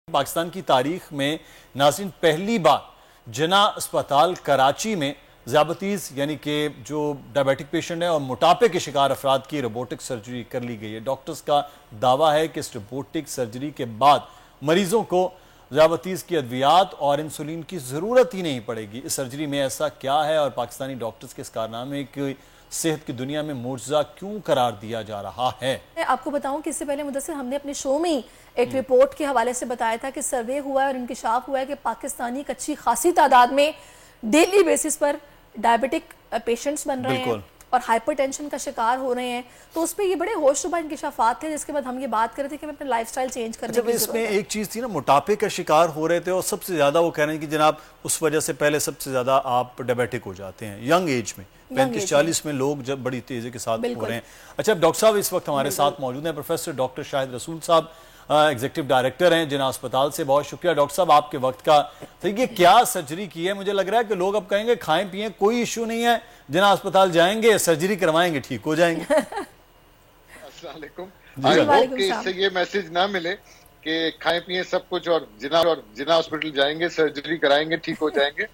पाकिस्तान की तारीख में नाज़रीन पहली बार जना अस्पताल कराची में ज़्याबतीज़ यानी कि जो डायबिटिक पेशेंट है और मोटापे के शिकार अफराद की रोबोटिक सर्जरी कर ली गई है। डॉक्टर्स का दावा है कि इस रोबोटिक सर्जरी के बाद मरीजों को ज़्याबतीज़ की अद्वियात और इंसुलिन की ज़रूरत ही नहीं पड़ेगी। इस सर्जरी में ऐसा क्या है और पाकिस्तानी डॉक्टर्स के इस कारनामे की सेहत की दुनिया में मुआवजा क्यों करार दिया जा रहा है? मैं आपको बताऊं कि इससे पहले मुदस्सिर हमने अपने शो में ही एक रिपोर्ट के हवाले से बताया था कि सर्वे हुआ है और इंकिशाफ हुआ है कि पाकिस्तानी एक अच्छी खासी तादाद में डेली बेसिस पर डायबिटिक पेशेंट्स बन रहे हैं और हाइपरटेंशन का शिकार हो रहे हैं। तो उस पर ये बड़े होशरुबा इंकिशाफात थे, जिसके बाद हम ये बात कर रहे थे कि हमें अपना लाइफस्टाइल चेंज करने की इसमें एक चीज़ थी ना, मोटापे का शिकार हो रहे थे और सबसे ज़्यादा वो कह रहे हैं कि जनाब उस वजह से पहले सबसे ज़्यादा आप डायबिटिक हो जाते हैं यंग एज में, 35-40 में लोग जब बड़ी तेज़ी के साथ हो रहे हैं। अच्छा, डॉक्टर साहब इस वक्त हमारे साथ मौजूद हैं, प्रोफेसर डॉक्टर शाहिद रसूल साहब, एग्जीक्यूटिव डायरेक्टर हैं जिना अस्पताल से। बहुत शुक्रिया डॉक्टर साहब आपके वक्त का। तो ये क्या सर्जरी की है? मुझे लग रहा है कि लोग अब कहेंगे खाएं पिएं कोई इशू नहीं है, जिना अस्पताल जाएंगे सर्जरी करवाएंगे ठीक हो जाएंगे। अस्सलाम वालेकुम। आई होप कि इससे ये मैसेज ना मिले कि खाएं पिएं सब कुछ और जिना हॉस्पिटल जाएंगे सर्जरी कराएंगे ठीक हो जाएंगे।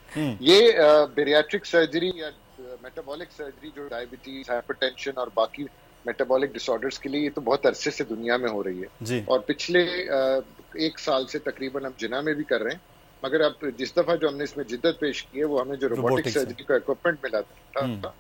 ये बेरियाट्रिक सर्जरी या मेटाबॉलिक सर्जरी जो डायबिटीज, हाइपरटेंशन और बाकी मेटाबॉलिक डिसऑर्डर्स के लिए ये तो बहुत अरसे से दुनिया में हो रही है और पिछले 1 साल से तकरीबन हम जिना में भी कर रहे हैं। मगर अब जिस दफा जो हमने इसमें जिद्दत पेश की है वो हमें जो रोबोटिक सर्जरी का इक्विपमेंट मिला था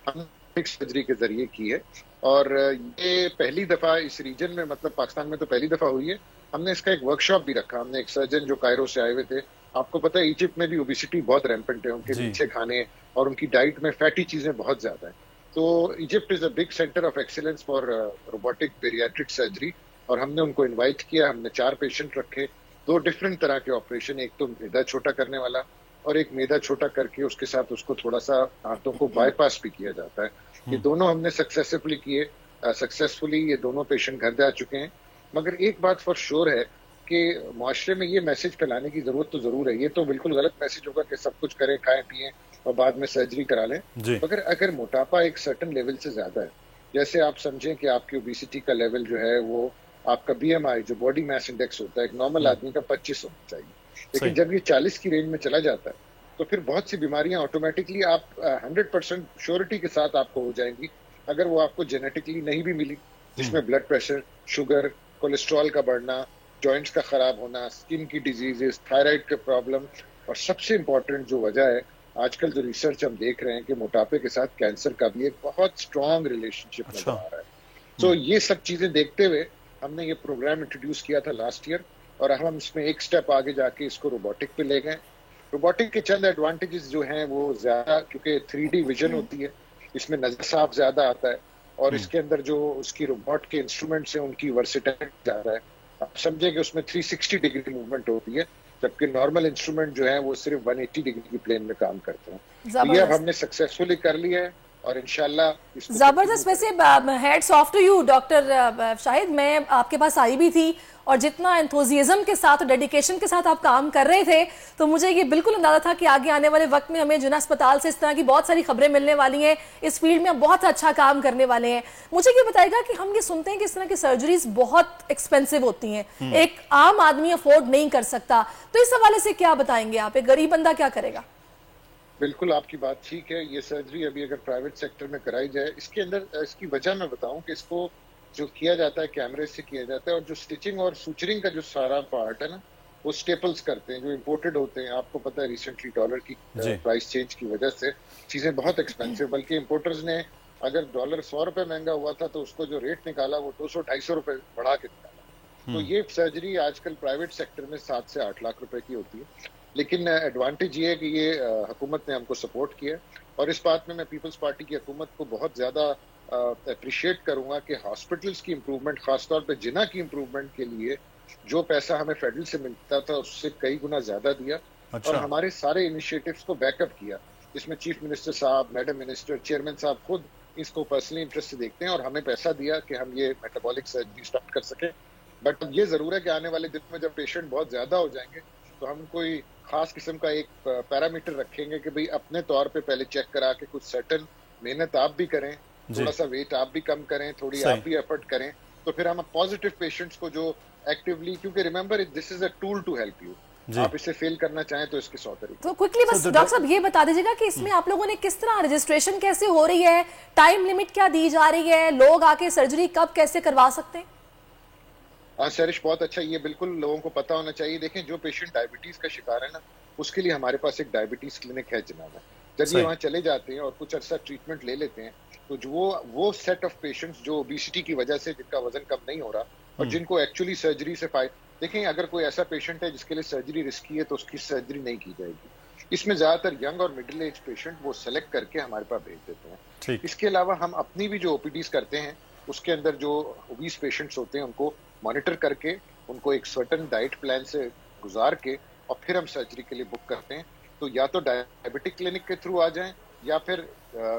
हमने सर्जरी के जरिए की है और ये पहली दफा इस रीजन में, मतलब पाकिस्तान में तो पहली दफा हुई है। हमने इसका एक वर्कशॉप भी रखा। हमने एक सर्जन जो कायरो से आए हुए थे, आपको पता है इजिप्ट में भी ओबेसिटी बहुत रैम्पेंट है, उनके मीठे खाने और उनकी डाइट में फैटी चीजें बहुत ज्यादा है। तो Egypt is a big centre of excellence for robotic bariatric surgery और हमने उनको इनवाइट किया। हमने 4 पेशेंट रखे, 2 डिफरेंट तरह के ऑपरेशन, एक तो मैदा छोटा करने वाला और एक मैदा छोटा करके उसके साथ उसको थोड़ा सा हाथों को बाईपास भी किया जाता है। ये दोनों हमने सक्सेसफुली किए। सक्सेसफुली ये दोनों पेशेंट घर जा चुके हैं। मगर एक बात फॉर श्योर है कि मुआशरे में ये मैसेज फैलाने की जरूरत तो जरूर है। ये तो बिल्कुल गलत मैसेज होगा कि सब कुछ करें, खाएं पिएं और बाद में सर्जरी करा लें। मगर अगर मोटापा एक सर्टेन लेवल से ज्यादा है, जैसे आप समझें कि आपकी ओबेसिटी का लेवल जो है वो आपका BMI जो बॉडी मास इंडेक्स होता है एक नॉर्मल आदमी का 25 होना चाहिए, लेकिन जब ये 40 की रेंज में चला जाता है तो फिर बहुत सी बीमारियां ऑटोमेटिकली आप 100% श्योरिटी के साथ आपको हो जाएंगी अगर वो आपको जेनेटिकली नहीं भी मिली, जिसमें ब्लड प्रेशर, शुगर, कोलेस्ट्रॉल का बढ़ना, जॉइंट्स का खराब होना, स्किन की डिजीजेस, थायराइड के प्रॉब्लम और सबसे इम्पोर्टेंट जो वजह है आजकल जो रिसर्च हम देख रहे हैं कि मोटापे के साथ कैंसर का भी एक बहुत स्ट्रॉन्ग रिलेशनशिप नजर आ रहा है। तो ये सब चीजें देखते हुए हमने ये प्रोग्राम इंट्रोड्यूस किया था लास्ट ईयर और हम इसमें एक स्टेप आगे जाके इसको रोबोटिक पे ले गए। रोबोटिक के चंद एडवांटेजेस जो हैं वो ज्यादा, क्योंकि 3D विजन होती है, इसमें नजर साफ ज्यादा आता है और इसके अंदर जो उसकी रोबोट के इंस्ट्रूमेंट्स हैं उनकी वर्सेटिलिटी ज्यादा है। आप समझे कि उसमें 360 डिग्री मूवमेंट होती है, जबकि नॉर्मल इंस्ट्रूमेंट जो है वो सिर्फ 180 डिग्री की प्लेन में काम करते हैं। ये अब हमने सक्सेसफुली कर लिया है और इंशाल्लाह जबरदस्त। वैसे heads off to you doctor Shahid, मैं आपके पास आई भी थी और जितना एंथुजियाज्म के साथ और डेडिकेशन के साथ आप काम कर रहे थे तो मुझे ये बिल्कुल अंदाजा था कि आगे आने वाले वक्त में हमें जिना अस्पताल से इस तरह की बहुत सारी खबरें मिलने वाली हैं। इस फील्ड में हम बहुत अच्छा काम करने वाले हैं। मुझे ये बताएगा कि हम ये सुनते हैं कि इस तरह की सर्जरीज बहुत एक्सपेंसिव होती हैं, एक आम आदमी अफोर्ड नहीं कर सकता, तो इस हवाले से क्या बताएंगे आप? एक गरीब बंदा क्या करेगा? बिल्कुल आपकी बात ठीक है। ये सर्जरी अभी अगर प्राइवेट सेक्टर में कराई जाए, इसके अंदर इसकी वजह मैं बताऊं कि इसको जो किया जाता है कैमरे से किया जाता है और जो स्टिचिंग और सूचरिंग का जो सारा पार्ट है ना वो स्टेपल्स करते हैं जो इम्पोर्टेड होते हैं। आपको पता है रिसेंटली डॉलर की प्राइस चेंज की वजह से चीजें बहुत एक्सपेंसिव, बल्कि इम्पोर्टर्स ने अगर डॉलर 100 रुपए महंगा हुआ था तो उसको जो रेट निकाला वो 200-250 रुपए बढ़ा के निकाला। तो ये सर्जरी आजकल प्राइवेट सेक्टर में 7 से 8 लाख रुपए की होती है। लेकिन एडवांटेज ये है कि ये हुकूमत ने हमको सपोर्ट किया और इस बात में मैं पीपल्स पार्टी की हुकूमत को बहुत ज्यादा अप्रिशिएट करूंगा कि हॉस्पिटल्स की इम्प्रूवमेंट, खासतौर पे जिना की इम्प्रूवमेंट के लिए जो पैसा हमें फेडरल से मिलता था उससे कई गुना ज्यादा दिया। और हमारे सारे इनिशिएटिव्स को बैकअप किया, जिसमें चीफ मिनिस्टर साहब, मैडम मिनिस्टर, चेयरमैन साहब खुद इसको पर्सनली इंटरेस्ट से देखते हैं और हमें पैसा दिया कि हम ये मेटाबॉलिक सर्जरी स्टार्ट कर सके। बट ये जरूर है कि आने वाले दिन में जब पेशेंट बहुत ज्यादा हो जाएंगे तो हम कोई खास किस्म का एक पैरामीटर रखेंगे कि भाई अपने तौर पे पहले चेक करा के कुछ सर्टन मेहनत आप भी करें, थोड़ा सा वेट आप भी कम करें, थोड़ी आप भी एफर्ट करें, तो फिर हम पॉजिटिव पेशेंट्स को जो एक्टिवली, क्योंकि remember this is a tool to help you. आप इसे फेल करना चाहें तो इसके 100 तरीके। तो क्विकली बस डॉक्टर साहब ये बता दीजिएगा कि इसमें आप लोगों ने किस तरह रजिस्ट्रेशन कैसे हो रही है, टाइम लिमिट क्या दी जा रही है, लोग आके सर्जरी कब कैसे करवा सकते हैं? हाँ सरिश, बहुत अच्छा, ये बिल्कुल लोगों को पता होना चाहिए। देखें, जो पेशेंट डायबिटीज का शिकार है ना, उसके लिए हमारे पास एक डायबिटीज क्लिनिक है जिन्ना में। जब ये वहाँ चले जाते हैं और कुछ अर्सा ट्रीटमेंट ले लेते हैं, तो जो वो सेट ऑफ पेशेंट्स जो ओबेसिटी की वजह से जिनका वजन कम नहीं हो रहा और जिनको एक्चुअली सर्जरी से फायदा, देखें अगर कोई ऐसा पेशेंट है जिसके लिए सर्जरी रिस्की है तो उसकी सर्जरी नहीं की जाएगी। इसमें ज्यादातर यंग और मिडिल एज पेशेंट वो सेलेक्ट करके हमारे पास भेज देते हैं। इसके अलावा हम अपनी भी जो ओपीडीज करते हैं उसके अंदर जो ओबीस पेशेंट्स होते हैं उनको मॉनिटर करके उनको एक सर्टेन डाइट प्लान से गुजार के और फिर हम सर्जरी के लिए बुक करते हैं। तो या तो डायबिटिक क्लिनिक के थ्रू आ जाएं या फिर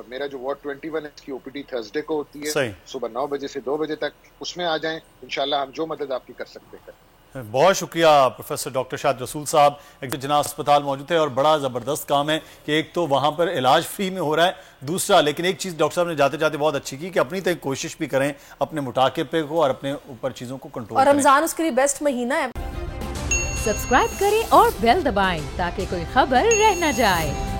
मेरा जो वार्ड 21 है इसकी ओपीडी थर्सडे को होती है सुबह 9 बजे से 2 बजे तक, उसमें आ जाएं। इंशाल्लाह हम जो मदद आपकी कर सकते हैं। बहुत शुक्रिया प्रोफेसर डॉक्टर शाहिद रसूल साहब। एक जिन्ना अस्पताल मौजूद है और बड़ा ज़बरदस्त काम है कि एक तो वहाँ पर इलाज फ्री में हो रहा है, दूसरा लेकिन एक चीज़ डॉक्टर साहब ने जाते जाते बहुत अच्छी की कि अपनी तक कोशिश भी करें अपने मोटापे को और अपने ऊपर चीज़ों को कंट्रोल और रमजान उसके लिए बेस्ट महीना है। सब्सक्राइब करें और बेल दबाएं ताकि कोई खबर रह न जाए।